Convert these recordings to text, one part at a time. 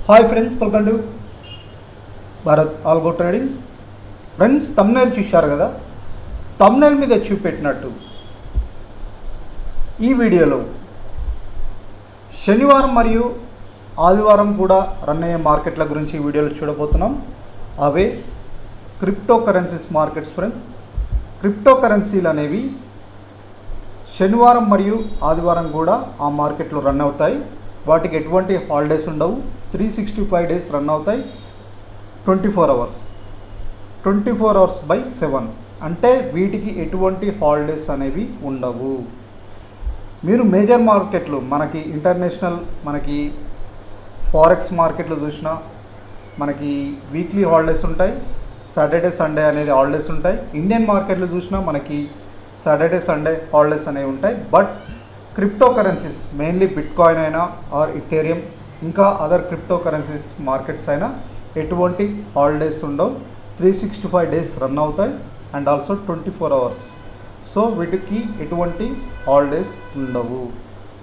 Hi friends, welcome to Bharat algo trading. Friends, thumbnail చూశారు కదా. Thumbnail మీద చూపెట్టినట్టు ఈ వీడియోలో శనివారం మరియు ఆదివారం కూడా రన్ అయ్యే మార్కెట్ల గురించి ఈ వీడియోలో చూడబోతున్నాం. అవే crypto currencies markets. Friends, crypto కరెన్సీలు అనేవి శనివారం మరియు ఆదివారం కూడా ఆ మార్కెట్లో రన్ అవుతాయి. వాటికి ఎటువంటి హాలిడేస్ ఉండవు. 365 డేస్ రన్ అవుతాయి. 24 అవర్స్ 24 అవర్స్ బై 7 అంటే వీటికి ఎటువంటి హాలిడేస్ అనేవి ఉండవు. మీరు మేజర్ మార్కెట్లు మనకి ఇంటర్నేషనల్, మనకి ఫారెక్స్ మార్కెట్లు చూసినా మనకి వీక్లీ హాలిడేస్ ఉంటాయి. సాటర్డే సండే అనేది హాలిడేస్ ఉంటాయి. ఇండియన్ మార్కెట్లు చూసినా మనకి సాటర్డే సండే హాలిడేస్ అనేవి ఉంటాయి. But crypto currencies mainly bitcoin అయినా ఆర్ ఇథేరియం ఇంకా అదర్ క్రిప్టో కరెన్సీస్ మార్కెట్స్ అయినా ఎటువంటి హాలిడేస్ ఉండవు. 365 డేస్ రన్ అవుతాయి అండ్ ఆల్సో 24 అవర్స్. సో వీటికి ఎటువంటి హాలిడేస్ ఉండవు.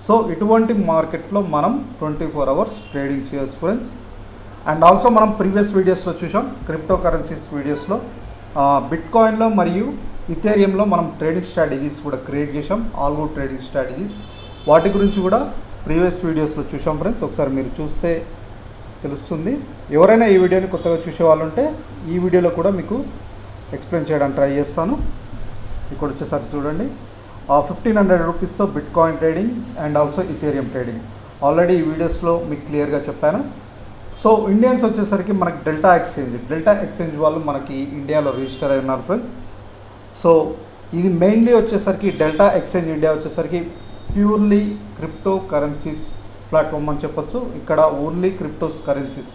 సో ఇటువంటి మార్కెట్లో మనం 24 అవర్స్ ట్రేడింగ్ చేయొచ్చు ఫ్రెండ్స్. అండ్ ఆల్సో మనం ప్రీవియస్ వీడియోస్లో చూసాం, క్రిప్టో కరెన్సీస్ వీడియోస్లో బిట్కాయిన్లో మరియు ఇథేరియంలో మనం ట్రేడింగ్ స్ట్రాటజీస్ కూడా క్రియేట్ చేసాం, ఆల్గో ట్రేడింగ్ స్ట్రాటజీస్. వాటి గురించి కూడా ప్రీవియస్ వీడియోస్లో చూసాం ఫ్రెండ్స్. ఒకసారి మీరు చూస్తే తెలుస్తుంది. ఎవరైనా ఈ వీడియోని కొత్తగా చూసే వాళ్ళు ఉంటే ఈ వీడియోలో కూడా మీకు ఎక్స్ప్లెయిన్ చేయడానికి ట్రై చేస్తాను. ఇక్కడ వచ్చేసరికి చూడండి, 1500 రూపీస్తో bitcoin trading and also ethereum trading already ఈ వీడియోస్లో మీకు క్లియర్గా చెప్పాను. సో ఇండియన్స్ వచ్చేసరికి మనకి డెల్టా ఎక్స్చేంజ్ వాళ్ళు మనకి ఇండియాలో రిజిస్టర్ అయి ఉన్నారు ఫ్రెండ్స్. సో ఇది మెయిన్లీ వచ్చేసరికి డెల్టా ఎక్స్చేంజ్ ఇండియా వచ్చేసరికి ప్యూర్లీ క్రిప్టో కరెన్సీస్ ప్లాట్ఫామ్ అని చెప్పొచ్చు. ఇక్కడ only cryptocurrencies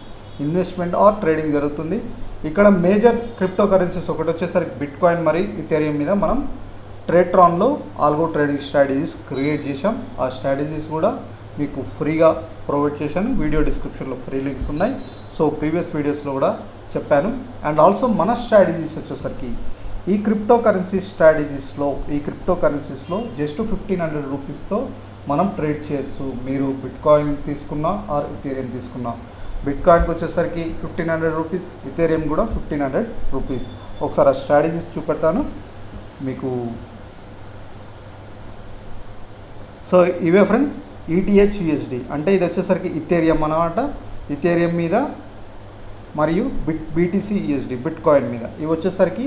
investment or trading జరుగుతుంది. ఇక్కడ మేజర్ క్రిప్టో కరెన్సీస్ ఒకటి వచ్చేసరికి బిట్కాయిన్ మరియు ఇథేరియం మీద మనం ట్రేట్రాన్లో ఆల్గో ట్రేడింగ్ స్ట్రాటజీస్ క్రియేట్ చేసాం. ఆ స్ట్రాటజీస్ కూడా మీకు ఫ్రీగా ప్రొవైడ్ చేశాను. వీడియో డిస్క్రిప్షన్లో ఫ్రీ లింక్స్ ఉన్నాయి. సో ప్రీవియస్ వీడియోస్లో కూడా చెప్పాను. అండ్ ఆల్సో మన స్ట్రాటజీస్ వచ్చేసరికి ఈ క్రిప్టో కరెన్సీస్లో జస్ట్ 1500 రూపీస్తో మనం ట్రేడ్ చేయొచ్చు. మీరు బిట్కాయిన్ తీసుకున్నా ఆర్ ఇథేరియం తీసుకున్నా. బిట్కాయిన్కి వచ్చేసరికి 1500 రూపీస్, ఇథేరియం కూడా 1500 రూపీస్. ఒకసారి ఆ స్ట్రాటజీస్ చూపెడతాను మీకు. సో ఇవే ఫ్రెండ్స్, ఈటీహెచ్ యూఎస్డి అంటే ఇది వచ్చేసరికి ఇథేరియం అన్నమాట. ఇథేరియం మీద మరియు బీటీసీ యూఎస్డి బిట్కాయిన్ మీద. ఇవి వచ్చేసరికి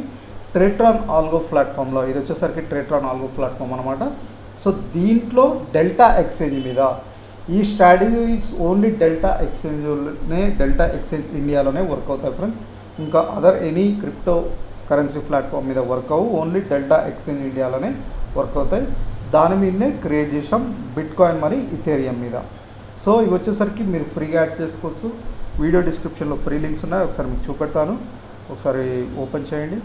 ట్రేట్రాన్ ఆల్గో ప్లాట్ఫామ్లో, ఇది వచ్చేసరికి ట్రేట్రాన్ ఆల్గో ప్లాట్ఫామ్ అనమాట. సో దీంట్లో డెల్టా ఎక్స్చేంజ్ మీద ఈ స్ట్రాటజీస్ ఓన్లీ డెల్టా ఎక్స్చేంజ్ ఇండియాలోనే వర్క్ అవుతాయి ఫ్రెండ్స్. ఇంకా other any crypto currency platform మీద వర్క్ అవ్వు, ఓన్లీ డెల్టా ఎక్స్చేంజ్ ఇండియాలోనే వర్క్ అవుతాయి. దాని మీదనే క్రియేట్ చేసాం బిట్కాయిన్ మరి ఇథేరియం మీద. సో ఇవి వచ్చేసరికి మీరు ఫ్రీగా యాడ్ చేసుకోవచ్చు. వీడియో డిస్క్రిప్షన్లో ఫ్రీ లింక్స్ ఉన్నాయి, ఒకసారి మీకు చూపెడతాను. ఒకసారి ఓపెన్ చేయండి.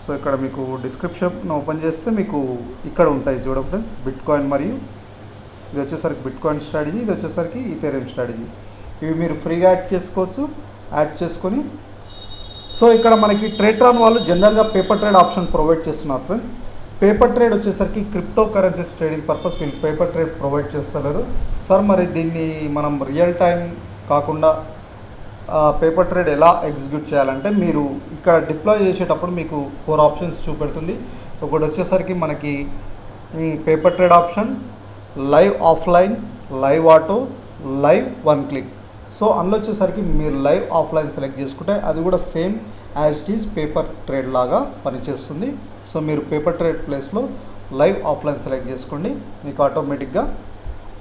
సో ఇక్కడ మీకు డిస్క్రిప్షన్ ఓపెన్ చేస్తే మీకు ఇక్కడ ఉంటాయి చూడండి ఫ్రెండ్స్, బిట్కాయిన్ మరియు ఇది వచ్చేసరికి బిట్కాయిన్ స్ట్రాటజీ, ఇది వచ్చేసరికి ఇథేరియం స్ట్రాటజీ. ఇవి మీరు ఫ్రీగా యాడ్ చేసుకోవచ్చు. యాడ్ చేసుకొని సో ఇక్కడ మనకి ట్రేట్రాన్ వాళ్ళు జనరల్గా పేపర్ ట్రేడ్ ఆప్షన్ ప్రొవైడ్ చేస్తున్నారు ఫ్రెండ్స్. పేపర్ ట్రేడ్ వచ్చేసరికి క్రిప్టో కరెన్సీస్ ట్రేడింగ్ పర్పస్ వీళ్ళు పేపర్ ట్రేడ్ ప్రొవైడ్ చేస్తున్నారు. సార్ మరి దీన్ని మనం రియల్ టైం కాకుండా పేపర్ ట్రేడ్ ఎలా ఎగ్జిక్యూట్ చేయాలంటే మీరు ఇక్కడ డిప్లాయ్ చేసేటప్పుడు మీకు 4 ఆప్షన్స్ చూపెడుతుంది. ఒకటి వచ్చేసరికి మనకి paper trade option, live offline, live auto, live 1 click. So అందులో వచ్చేసరికి మీరు లైవ్ ఆఫ్లైన్ సెలెక్ట్ చేసుకుంటే అది కూడా same as it is paper trade లాగా పనిచేస్తుంది. సో మీరు పేపర్ ట్రేడ్ ప్లేస్లో లైవ్ ఆఫ్లైన్ సెలెక్ట్ చేసుకోండి, మీకు ఆటోమేటిక్గా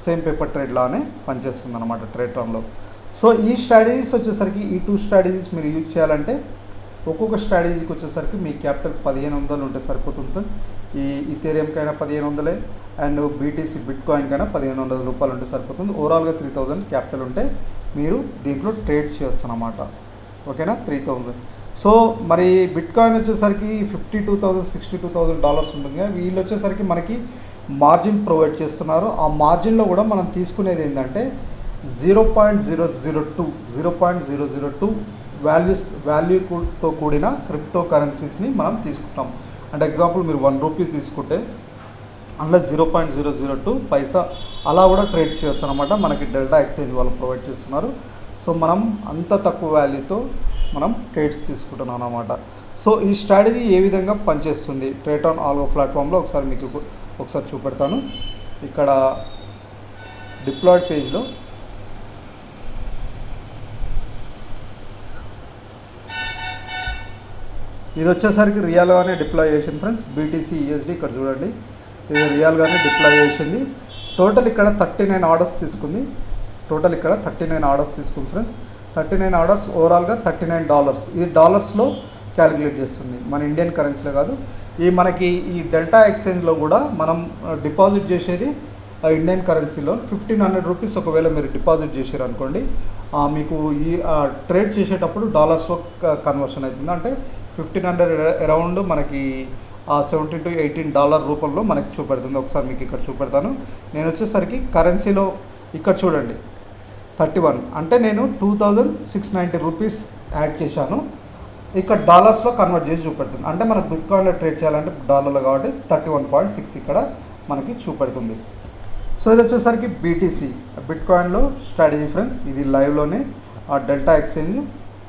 సేమ్ పేపర్ ట్రేడ్ లానే పనిచేస్తుంది అనమాట ట్రేట్రాన్లో. సో ఈ స్ట్రాటజీస్ వచ్చేసరికి ఈ 2 స్ట్రాటజీస్ మీరు యూజ్ చేయాలంటే ఒక్కొక్క స్ట్రాటజీకి వచ్చేసరికి మీ క్యాపిటల్ 1500 ఉంటే సరిపోతుంది ఫ్రెండ్స్. ఈ ఇథేరియంకైనా 1500 అండ్ బీటీసీ బిట్కాయిన్కైనా 1500 రూపాయలు ఉంటే సరిపోతుంది. ఓవరాల్గా 3000 క్యాపిటల్ ఉంటే మీరు దీంట్లో ట్రేడ్ చేయొచ్చు అన్నమాట. ఓకేనా, 3000. సో మరి బిట్కాయిన్ వచ్చేసరికి $52,000 $62,000 ఉంటుంది. వీళ్ళు వచ్చేసరికి మనకి మార్జిన్ ప్రొవైడ్ చేస్తున్నారు. ఆ మార్జిన్లో కూడా మనం తీసుకునేది ఏంటంటే 0.002 వాల్యూతో కూడిన క్రిప్టో కరెన్సీస్ని మనం తీసుకుంటాం. అంటే ఎగ్జాంపుల్ మీరు 1 రూపీ తీసుకుంటే అందులో 0.002 పైసా అలా కూడా ట్రేడ్ చేయొచ్చు అనమాట. మనకి డెల్టా ఎక్స్చేంజ్ వాళ్ళు ప్రొవైడ్ చేస్తున్నారు. సో మనం అంత తక్కువ వాల్యూతో మనం ట్రేడ్స్ తీసుకుంటున్నాం అనమాట. సో ఈ స్ట్రాటజీ ఏ విధంగా పనిచేస్తుంది ట్రేటాన్ ఆల్గో ప్లాట్ఫామ్లో ఒకసారి మీకు ఒకసారి చూపెడతాను. ఇక్కడ డిప్లాయిడ్ పేజ్లో ఇది వచ్చేసరికి రియల్గానే డిప్లాయ్ చేసింది ఫ్రెండ్స్. బీటీసీ యూఎస్డి ఇక్కడ చూడండి, ఇది రియల్గానే డిప్లాయ్ చేసింది. టోటల్ ఇక్కడ 39 ఆర్డర్స్ తీసుకుంది. టోటల్ ఇక్కడ 39 ఆర్డర్స్ తీసుకుంది ఫ్రెండ్స్. 39 ఆర్డర్స్ ఓవరాల్గా $39. ఇది డాలర్స్లో క్యాలిక్యులేట్ చేస్తుంది, మన ఇండియన్ కరెన్సీలో కాదు. మనకి ఈ డెల్టా ఎక్స్చేంజ్లో కూడా మనం డిపాజిట్ చేసేది ఇండియన్ కరెన్సీలో 1500 రూపీస్ ఒకవేళ మీరు డిపాజిట్ చేసారు అనుకోండి, మీకు ఈ ట్రేడ్ చేసేటప్పుడు డాలర్స్లో కన్వర్షన్ అవుతుంది. అంటే 1500 అరౌండ్ మనకి $17 to $18 రూపంలో మనకి చూపెడుతుంది. ఒకసారి మీకు ఇక్కడ చూపెడతాను. నేను వచ్చేసరికి కరెన్సీలో ఇక్కడ చూడండి 31 అంటే నేను 2690 రూపీస్ యాడ్ చేశాను. ఇక్కడ డాలర్స్లో కన్వర్ట్ చేసి చూపెడుతుంది. అంటే మనకు బిట్కాయిన్లో ట్రేడ్ చేయాలంటే డాలర్లో కాబట్టి 31.6 ఇక్కడ మనకి చూపెడుతుంది. సో ఇది వచ్చేసరికి బీటీసీ బిట్కాయిన్లో స్ట్రాటజీ ఫ్రెండ్స్. ఇది లైవ్లోనే ఆ డెల్టా ఎక్స్చేంజ్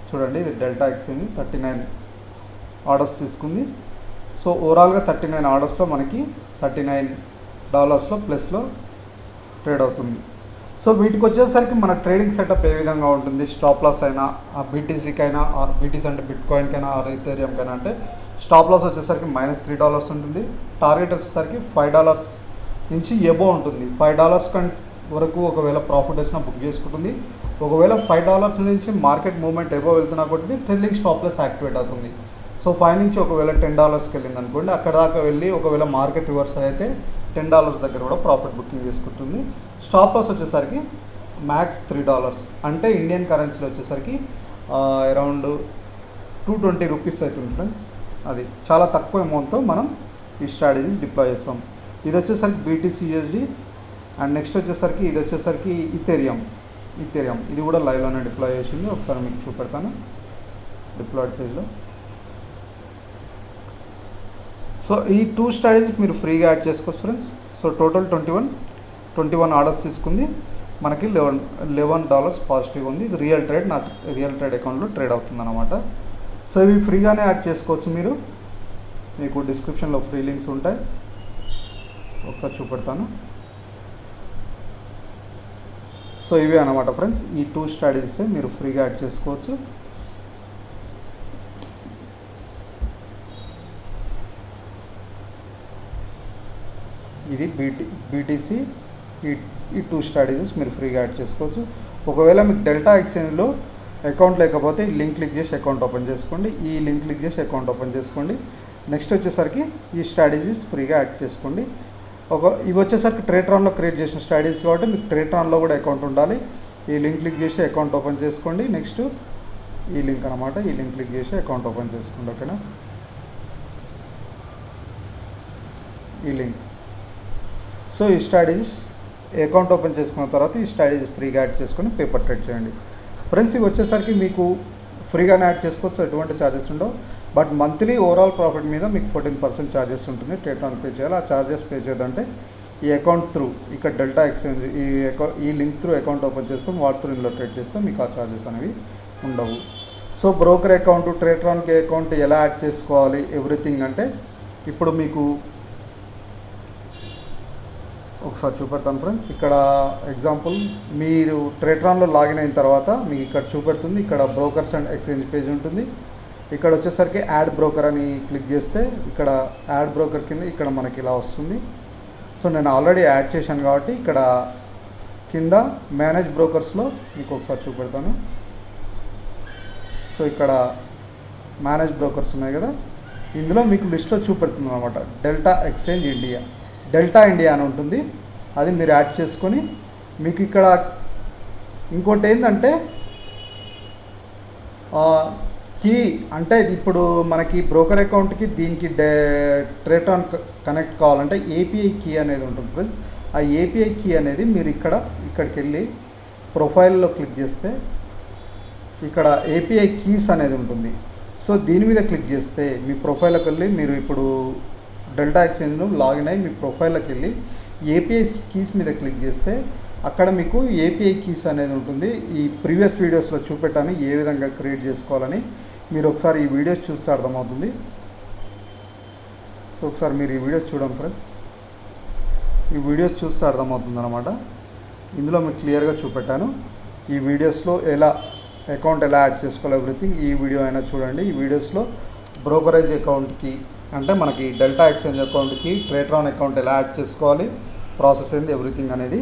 చూడండి, ఇది డెల్టా ఎక్స్చేంజ్ 39 ఆర్డర్స్ తీసుకుంది. సో ఓవరాల్గా 39 ఆర్డర్స్లో మనకి $39 ప్లస్లో ట్రేడ్ అవుతుంది. సో వీటికి వచ్చేసరికి మన ట్రేడింగ్ సెటప్ ఏ విధంగా ఉంటుంది, స్టాప్ లాస్ అయినా బీటీసీకైనా బీటీసీ అంటే బిట్కాయిన్కైనా ఈథెరియంకైనా అంటే స్టాప్ లాస్ వచ్చేసరికి -$3 ఉంటుంది. టార్గెట్ వచ్చేసరికి $5 నుంచి ఎబో ఉంటుంది. $5 వరకు ఒకవేళ ప్రాఫిట్ వచ్చినా బుక్ చేసుకుంటుంది. ఒకవేళ $5 నుంచి మార్కెట్ మూవ్మెంట్ ఎబో వెళ్తున్నా కొద్ది ట్రెండింగ్ స్టాప్ లాస్ యాక్టివేట్ అవుతుంది. సో 5 నుంచి ఒకవేళ $10కి వెళ్ళింది అనుకోండి, అక్కడ దాకా వెళ్ళి ఒకవేళ మార్కెట్ రివర్స్ అయితే $10 దగ్గర కూడా ప్రాఫిట్ బుకింగ్ చేసుకుంటుంది. స్టాప్ లాస్ వచ్చేసరికి మ్యాక్స్ $3 అంటే ఇండియన్ కరెన్సీలో వచ్చేసరికి అరౌండ్ 220 రూపీస్ అవుతుంది ఫ్రెండ్స్. అది చాలా తక్కువ అమౌంట్తో మనం ఈ స్ట్రాటజీస్ డిప్లాయ్ చేస్తాం. ఇది వచ్చేసరికి బీటీసీ యూఎస్డి అండ్ నెక్స్ట్ వచ్చేసరికి ఇది వచ్చేసరికి ఇథెరియం ఇది కూడా లైవ్లోనే డిప్లాయ్ చేసింది. ఒకసారి మీకు చూపెడతాను డిప్లాయిడ్ పేజ్లో. సో ఈ 2 స్ట్రాటజీస్ మీరు ఫ్రీగా యాడ్ చేసుకోవచ్చు ఫ్రెండ్స్. సో టోటల్ 21 ఆర్డర్స్ తీసుకుంది, మనకి $11 పాజిటివ్ ఉంది. ఇది రియల్ ట్రేడ్, నా రియల్ ట్రేడ్ అకౌంట్లో ట్రేడ్ అవుతుంది అనమాట. సో ఇవి ఫ్రీగానే యాడ్ చేసుకోవచ్చు మీరు. మీకు డిస్క్రిప్షన్లో ఫ్రీ లింక్స్ ఉంటాయి, ఒకసారి చూపెడతాను. సో ఇవే అనమాట ఫ్రెండ్స్, ఈ 2 స్ట్రాటజీస్ మీరు ఫ్రీగా యాడ్ చేసుకోవచ్చు. ఇది బీటీసీ ఈ 2 స్ట్రాటజీస్ మీరు ఫ్రీగా యాడ్ చేసుకోవచ్చు. ఒకవేళ మీకు డెల్టా ఎక్స్చేంజ్లో అకౌంట్ లేకపోతే ఈ లింక్ క్లిక్ చేసి అకౌంట్ ఓపెన్ చేసుకోండి. ఈ లింక్ క్లిక్ చేసి అకౌంట్ ఓపెన్ చేసుకోండి. నెక్స్ట్ వచ్చేసరికి ఈ స్ట్రాటజీస్ ఫ్రీగా యాడ్ చేసుకోండి. ఇవి వచ్చేసరికి ట్రేట్రాన్లో క్రియేట్ చేసిన స్ట్రాటజీస్ కాబట్టి మీకు ట్రేట్రాన్లో కూడా అకౌంట్ ఉండాలి. ఈ లింక్ క్లిక్ చేసి అకౌంట్ ఓపెన్ చేసుకోండి. నెక్స్ట్ ఈ లింక్ అనమాట, ఈ లింక్ క్లిక్ చేసి అకౌంట్ ఓపెన్ చేసుకోండి. ఓకేనా, ఈ లింక్. సో ఈ స్ట్రాటజీస్ అకౌంట్ ఓపెన్ చేసుకున్న తర్వాత ఈ స్ట్రాటజీస్ ఫ్రీగా యాడ్ చేసుకొని పేపర్ ట్రేడ్ చేయండి ఫ్రెండ్స్. ఇవి వచ్చేసరికి మీకు ఫ్రీగానే యాడ్ చేసుకోవచ్చు, ఎటువంటి ఛార్జెస్ ఉండవు. బట్ మంత్లీ ఓవరాల్ ప్రాఫిట్ మీద మీకు 14% ఛార్జెస్ ఉంటుంది. ట్రేట్రాన్ పే చేయాలి. ఆ ఛార్జెస్ పే చేయాలంటే ఈ అకౌంట్ త్రూ ఇక్కడ డెల్టా ఎక్స్చేంజ్ ఈ లింక్ త్రూ అకౌంట్ ఓపెన్ చేసుకొని వాటి త్రూ ఇందులో ట్రేడ్ చేస్తే మీకు ఆ ఛార్జెస్ అనేవి ఉండవు. సో బ్రోకర్ అకౌంట్, ట్రేట్రాన్కి అకౌంట్ ఎలా యాడ్ చేసుకోవాలి ఎవ్రీథింగ్ అంటే ఇప్పుడు మీకు ఒకసారి చూపెడతాను ఫ్రెండ్స్. ఇక్కడ ఎగ్జాంపుల్ మీరు ట్రేట్రాన్లో లాగిన్ అయిన తర్వాత మీకు ఇక్కడ చూపెడుతుంది. ఇక్కడ బ్రోకర్స్ అండ్ ఎక్స్చేంజ్ పేజ్ ఉంటుంది. ఇక్కడ వచ్చేసరికి యాడ్ బ్రోకర్ అని క్లిక్ చేస్తే ఇక్కడ యాడ్ బ్రోకర్ కింద ఇక్కడ మనకి ఇలా వస్తుంది. సో నేను ఆల్రెడీ యాడ్ చేశాను కాబట్టి ఇక్కడ కింద మేనేజ్ బ్రోకర్స్లో మీకు ఒకసారి చూపెడతాను. సో ఇక్కడ మేనేజ్ బ్రోకర్స్ ఉన్నాయి కదా, ఇందులో మీకు లిస్ట్లో చూపెడుతుంది అనమాట. Delta Exchange India, delta India అని ఉంటుంది. అది మీరు యాడ్ చేసుకొని మీకు ఇక్కడ ఇంకోటి ఏంటంటే కీ అంటే ఇప్పుడు మనకి బ్రోకర్ అకౌంట్కి దీనికి ట్రేట్రాన్ కనెక్ట్ కావాలంటే ఏపీఐ కీ అనేది ఉంటుంది ఫ్రెండ్స్. ఆ ఏపీఐ కీ అనేది మీరు ఇక్కడికి వెళ్ళి ప్రొఫైల్లో క్లిక్ చేస్తే ఇక్కడ ఏపీఐ కీస్ అనేది ఉంటుంది. సో దీని మీద క్లిక్ చేస్తే మీ ప్రొఫైల్కి వెళ్ళి మీరు ఇప్పుడు డెల్టా ఎక్స్చేంజ్ను లాగిన్ అయ్యి మీ ప్రొఫైల్లోకి వెళ్ళి ఏపీఐ కీస్ మీద క్లిక్ చేస్తే అక్కడ మీకు ఏపీఐ కీస్ అనేది ఉంటుంది. ఈ ప్రీవియస్ వీడియోస్లో చూపెట్టాను ఏ విధంగా క్రియేట్ చేసుకోవాలని. మీరు ఒకసారి ఈ వీడియోస్ చూస్తే అర్థమవుతుంది. సో ఒకసారి మీరు ఈ వీడియోస్ చూడండి ఫ్రెండ్స్. ఈ వీడియోస్ చూస్తే అర్థమవుతుంది అనమాట. ఇందులో మీకు క్లియర్గా చూపెట్టాను. ఈ వీడియోస్లో ఎలా అకౌంట్ ఎలా యాడ్ చేసుకోవాలి ఎవ్రీథింగ్ ఈ వీడియో అయినా చూడండి. ఈ వీడియోస్లో బ్రోకరేజ్ అకౌంట్కి అంటే మనకి డెల్టా ఎక్స్చేంజ్ అకౌంట్కి ట్రేట్రాన్ అకౌంట్ ఎలా యాడ్ చేసుకోవాలి, ప్రాసెస్ ఏంది ఎవ్రీథింగ్ అనేది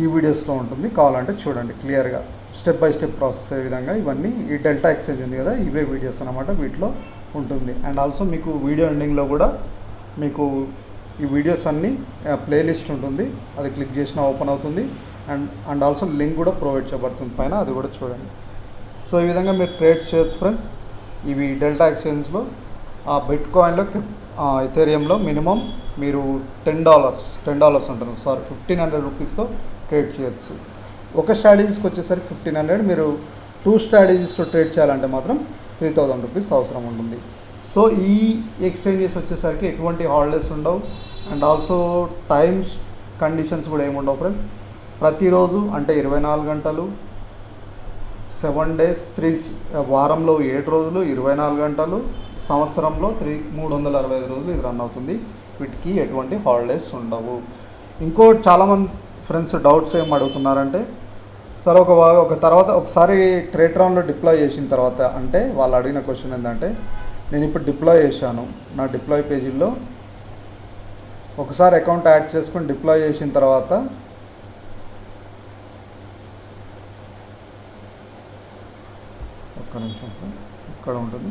ఈ వీడియోస్లో ఉంటుంది. కావాలంటే చూడండి క్లియర్గా స్టెప్ బై స్టెప్ ప్రాసెస్ అయ్యే విధంగా ఇవన్నీ ఈ డెల్టా ఎక్స్చేంజ్ ఉంది కదా, ఇవే వీడియోస్ అనమాట వీటిలో ఉంటుంది. అండ్ ఆల్సో మీకు వీడియో ఎండింగ్లో కూడా మీకు ఈ వీడియోస్ అన్నీ ప్లేలిస్ట్ ఉంటుంది, అది క్లిక్ చేసినా ఓపెన్ అవుతుంది. అండ్ ఆల్సో లింక్ కూడా ప్రొవైడ్ చేయబడుతుంది పైన, అది కూడా చూడండి. సో ఈ విధంగా మీరు ట్రేడ్ చేయొచ్చు ఫ్రెండ్స్. ఇవి డెల్టా ఎక్స్చేంజ్లో బిట్ కాయిన్లో ఇథేరియంలో మినిమం మీరు $10 ఉంటుంది, సారీ 1500 రూపీస్తో ట్రేడ్ చేయొచ్చు. ఒక స్ట్రాటజీస్కి వచ్చేసరికి 1500, మీరు 2 స్ట్రాటజీస్లో ట్రేడ్ చేయాలంటే మాత్రం 3000 రూపీస్ అవసరం ఉంటుంది. సో ఈ ఎక్స్చేంజెస్ వచ్చేసరికి ఎటువంటి హాలిడేస్ ఉండవు. అండ్ ఆల్సో టైమ్స్ కండిషన్స్ కూడా ఏముండవు ఫ్రెండ్స్. ప్రతిరోజు అంటే 24 గంటలు 7 డేస్ వారంలో 7 రోజులు 24 గంటలు సంవత్సరంలో 365 రోజులు ఇది రన్ అవుతుంది. వీటికి ఎటువంటి హాలిడేస్ ఉండవు. ఇంకో చాలామంది ఫ్రెండ్స్ డౌట్స్ ఏం అడుగుతున్నారంటే సరే ఒకసారి ట్రేట్రాన్లో డిప్లాయ్ చేసిన తర్వాత అంటే వాళ్ళు అడిగిన క్వశ్చన్ ఏంటంటే నేను ఇప్పుడు డిప్లాయ్ చేశాను, నా డిప్లాయ్ పేజీల్లో ఒకసారి అకౌంట్ యాడ్ చేసుకొని డిప్లాయ్ చేసిన తర్వాత ఒక్క నిమిషం ఇక్కడ ఉంటుంది.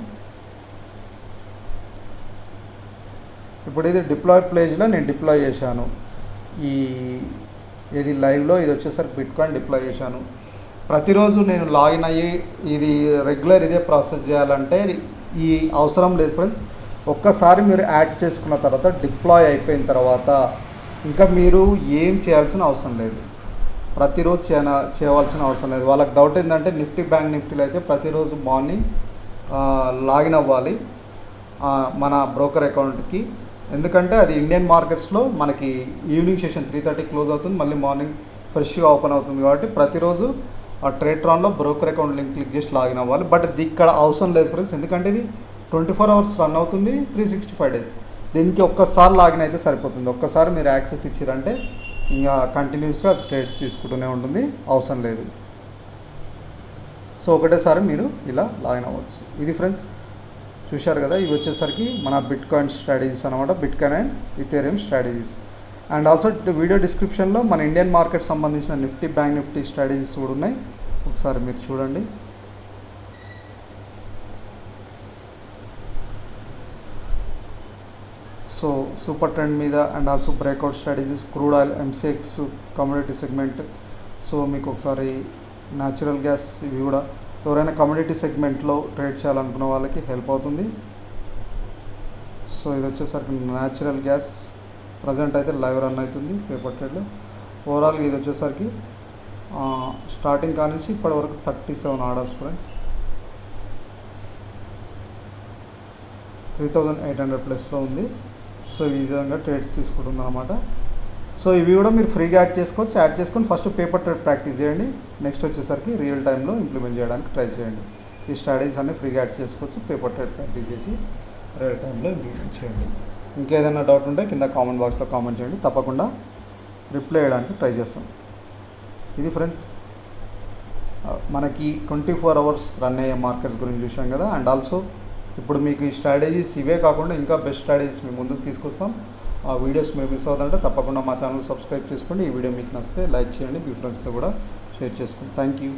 ఇప్పుడు ఇది డిప్లాయ్ పేజ్లో నేను డిప్లాయ్ చేశాను. ఇది లైవ్లో ఇది వచ్చేసరికి బిట్ కాయిన్ డిప్లాయ్ చేశాను. ప్రతిరోజు నేను లాగిన్ అయ్యి ఇది రెగ్యులర్ ఇదే ప్రాసెస్ చేయాలంటే ఈ అవసరం లేదు ఫ్రెండ్స్. ఒక్కసారి మీరు యాడ్ చేసుకున్న తర్వాత డిప్లాయ్ అయిపోయిన తర్వాత ఇంకా మీరు ఏం చేయాల్సిన అవసరం లేదు, ప్రతిరోజు చేయవలసిన అవసరం లేదు. వాళ్ళకి డౌట్ ఏంటంటే బ్యాంక్ నిఫ్టీలో అయితే ప్రతిరోజు మార్నింగ్ లాగిన్ అవ్వాలి మన బ్రోకర్ అకౌంట్కి. ఎందుకంటే అది ఇండియన్ మార్కెట్స్లో మనకి ఈవినింగ్ సెషన్ 3:30 క్లోజ్ అవుతుంది, మళ్ళీ మార్నింగ్ ఫ్రెష్గా ఓపెన్ అవుతుంది. కాబట్టి ప్రతిరోజు ఆ ట్రేట్రాన్లో బ్రోకర్ అకౌంట్ లింక్ క్లిక్ చేసి లాగిన్ అవ్వాలి. బట్ ఇది ఇక్కడ అవసరం లేదు ఫ్రెండ్స్, ఎందుకంటే ఇది 24 అవర్స్ రన్ అవుతుంది, 365 డేస్. దీనికి ఒక్కసారి లాగిన్ అయితే సరిపోతుంది. ఒక్కసారి మీరు యాక్సెస్ ఇచ్చారంటే ఇంకా కంటిన్యూస్గా అది ట్రేడ్ తీసుకుంటూనే ఉంటుంది, అవసరం లేదు. సో ఒకటేసారి మీరు ఇలా లాగిన్ అవ్వచ్చు. ఇది ఫ్రెండ్స్ చూశారు కదా, ఇవి వచ్చేసరికి మన బిట్ కాయిన్ స్ట్రాటజీస్ అనమాట, bit coin and Ethereum strategies. And also video డిస్క్రిప్షన్లో మన ఇండియన్ మార్కెట్ సంబంధించిన బ్యాంక్ నిఫ్టీ స్ట్రాటజీస్ కూడా ఉన్నాయి, ఒకసారి మీరు చూడండి. సో సూపర్ ట్రెండ్ మీద and also breakout strategies, crude oil, MCX community segment. So మీకు ఒకసారి న్యాచురల్ గ్యాస్, ఇవి కూడా ఎవరైనా కమ్యూనిటీ సెగ్మెంట్లో ట్రేడ్ చేయాలనుకున్న వాళ్ళకి హెల్ప్ అవుతుంది. సో ఇది వచ్చేసరికి న్యాచురల్ గ్యాస్ ప్రజెంట్ అయితే లైవ్ రన్ అవుతుంది పేపర్ ట్రేడ్లో. ఓవరాల్గా ఇది వచ్చేసరికి స్టార్టింగ్ కానించి ఇప్పటి వరకు 37 ఆర్డర్స్ ఫ్రెండ్స్, 3800 ప్లస్లో ఉంది. సో ఈ విధంగా ట్రేడ్స్ తీసుకుంటుంది అనమాట. సో ఇవి కూడా మీరు ఫ్రీగా యాడ్ చేసుకోవచ్చు. యాడ్ చేసుకొని ఫస్ట్ పేపర్ ట్రేడ్ ప్రాక్టీస్ చేయండి, నెక్స్ట్ వచ్చేసరికి రియల్ టైంలో ఇంప్లిమెంట్ చేయడానికి ట్రై చేయండి. ఈ స్ట్రాటజీస్ అన్నీ ఫ్రీగా యాడ్ చేసుకోవచ్చు, పేపర్ ట్రేడ్ ప్రాక్టీస్ చేసి రియల్ టైంలో ఇంప్లిమెంట్ చేయండి. ఇంకేదైనా డౌట్ ఉంటే కింద కామెంట్ బాక్స్లో కామెంట్ చేయండి, తప్పకుండా రిప్లై చేయడానికి ట్రై చేస్తాం. ఇది ఫ్రెండ్స్ మనకి 24 అవర్స్ రన్ అయ్యే మార్కెట్స్ గురించి చూసాం కదా. అండ్ ఆల్సో ఇప్పుడు మీకు ఈ స్ట్రాటజీస్ ఇవే కాకుండా ఇంకా బెస్ట్ స్ట్రాటజీస్ మేము ముందుకు తీసుకొస్తాం. ఆ వీడియోస్ మీరు మిస్ అవుతుంటే తప్పకుండా మా ఛానల్ సబ్స్క్రైబ్ చేసుకోండి. ఈ వీడియో మీకు నచ్చితే లైక్ చేయండి, మీ ఫ్రెండ్స్తో కూడా షేర్ చేసుకోండి. Thank you.